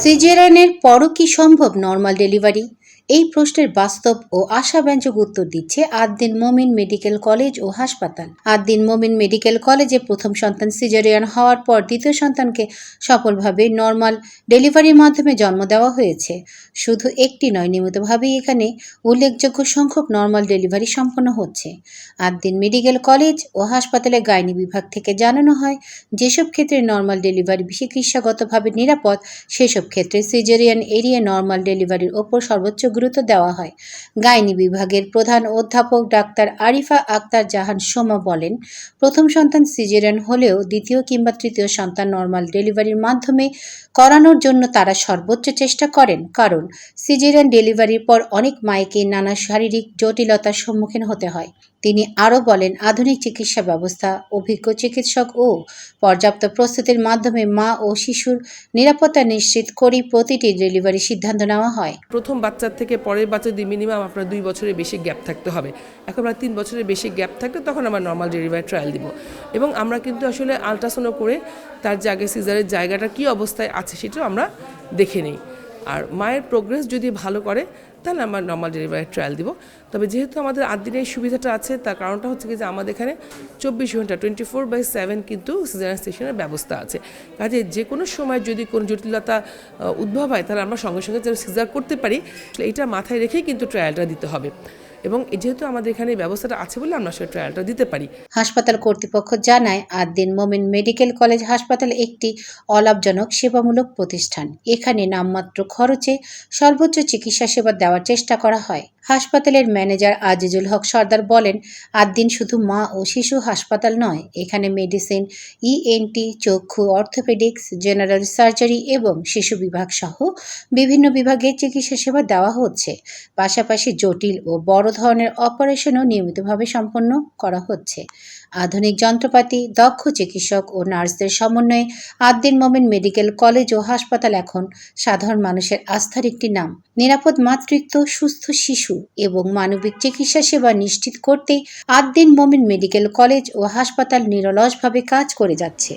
সিজারিয়ানের পরও কি সম্ভব নর্মাল ডেলিভারি? এই প্রশ্নের বাস্তব ও আশাব্যঞ্জক উত্তর দিচ্ছে আদ্দিন মোমিন মেডিকেল কলেজ ও হাসপাতাল। আদ্দিন মোমিন মেডিকেল কলেজে প্রথম সন্তান সিজারিয়ান হওয়ার পর দ্বিতীয় সন্তানকে সফলভাবে নর্মাল ডেলিভারির মাধ্যমে জন্ম দেওয়া হয়েছে। শুধু একটি নয়, নিয়মিতভাবেই এখানে উল্লেখযোগ্য সংখ্যক নর্মাল ডেলিভারি সম্পন্ন হচ্ছে। আদ্দিন মেডিকেল কলেজ ও হাসপাতালের গাইনি বিভাগ থেকে জানানো হয়, যেসব ক্ষেত্রে নর্মাল ডেলিভারি চিকিৎসাগতভাবে নিরাপদ, সেসব ক্ষেত্রে সিজারিয়ান এড়িয়ে নর্মাল ডেলিভারির ওপর সর্বোচ্চ গুরুত্ব দেওয়া হয়। গাইনি বিভাগের প্রধান অধ্যাপক ডাক্তার আরিফা আক্তার জাহান সোমা বলেন, প্রথম সন্তান সিজারিয়ান হলেও দ্বিতীয় কিংবা তৃতীয় সন্তান নর্মাল ডেলিভারির মাধ্যমে করানোর জন্য তারা সর্বোচ্চ চেষ্টা করেন, কারণ সিজারিয়ান ডেলিভারির পর অনেক মায়েকে নানা শারীরিক জটিলতার সম্মুখীন হতে হয়। তিনি আরও বলেন, আধুনিক চিকিৎসা ব্যবস্থা, অভিজ্ঞ চিকিৎসক ও পর্যাপ্ত প্রস্তুতির মাধ্যমে মা ও শিশুর নিরাপত্তা নিশ্চিত করেই প্রতিটি ডেলিভারি সিদ্ধান্ত নেওয়া হয়। প্রথম বাচ্চার থেকে পরের বাচ্চা মিনিমাম আপনার 2 বছরের বেশি গ্যাপ থাকতে হবে। এখন আমরা 3 বছরের বেশি গ্যাপ থাকলে তখন আমরা নর্মাল ডেলিভারি ট্রায়াল দিব, এবং আমরা কিন্তু আসলে আলট্রাসাউন্ড করে তার জায়গায় সিজারের জায়গাটা কী অবস্থায় আছে সেটাও আমরা দেখে নিই। আর মায়ের প্রোগ্রেস যদি ভালো করে তাহলে আমরা নর্মাল ডেলিভারি ট্রায়াল দিব। তবে যেহেতু আমাদের আদ্দিনের সুবিধাটা আছে, তার কারণটা হচ্ছে কি যে আমাদের এখানে 24 ঘন্টা 24/7 কিন্তু সিজারিয়ান সেকশনের ব্যবস্থা আছে। কাজে যে কোনো সময় যদি কোনো জটিলতা উদ্ভব হয় তাহলে আমরা সঙ্গে সঙ্গে যেন সিজার করতে পারি, এইটা মাথায় রেখেই কিন্তু ট্রায়ালটা দিতে হবে। এবং যেহেতু আমাদের এখানে ব্যবস্থাটা আছে বলে আমরা সেই ট্রায়ালটা দিতে পারি। হাসপাতাল কর্তৃপক্ষ জানায়, আদ্দিন মোমিন মেডিকেল কলেজ হাসপাতাল একটি অলাভজনক সেবামূলক প্রতিষ্ঠান। এখানে নামমাত্র খরচে সর্বোচ্চ চিকিৎসা সেবা দেওয়ার চেষ্টা করা হয়। হাসপাতালের ম্যানেজার আজিজুল হক সর্দার বলেন, আদ্দিন শুধু মা ও শিশু হাসপাতাল নয়, এখানে মেডিসিন, ইএনটি, চক্ষু, অর্থোপেডিক্স, জেনারেল সার্জারি এবং শিশু বিভাগ সহ বিভিন্ন বিভাগের চিকিৎসা সেবা দেওয়া হচ্ছে। পাশাপাশি জটিল ও বড় ধরনের অপারেশনও নিয়মিতভাবে সম্পন্ন করা হচ্ছে। আধুনিক যন্ত্রপাতি, দক্ষ চিকিৎসক ও নার্সদের সমন্বয়ে আদ্দিন মোমিন মেডিকেল কলেজ ও হাসপাতাল এখন সাধারণ মানুষের আস্থার একটি নাম। নিরাপদ মাতৃত্ব, সুস্থ শিশু এবং মানবিক চিকিৎসা সেবা নিশ্চিত করতে আদ্দিন মোমিন মেডিকেল কলেজ ও হাসপাতাল নিরলসভাবে কাজ করে যাচ্ছে।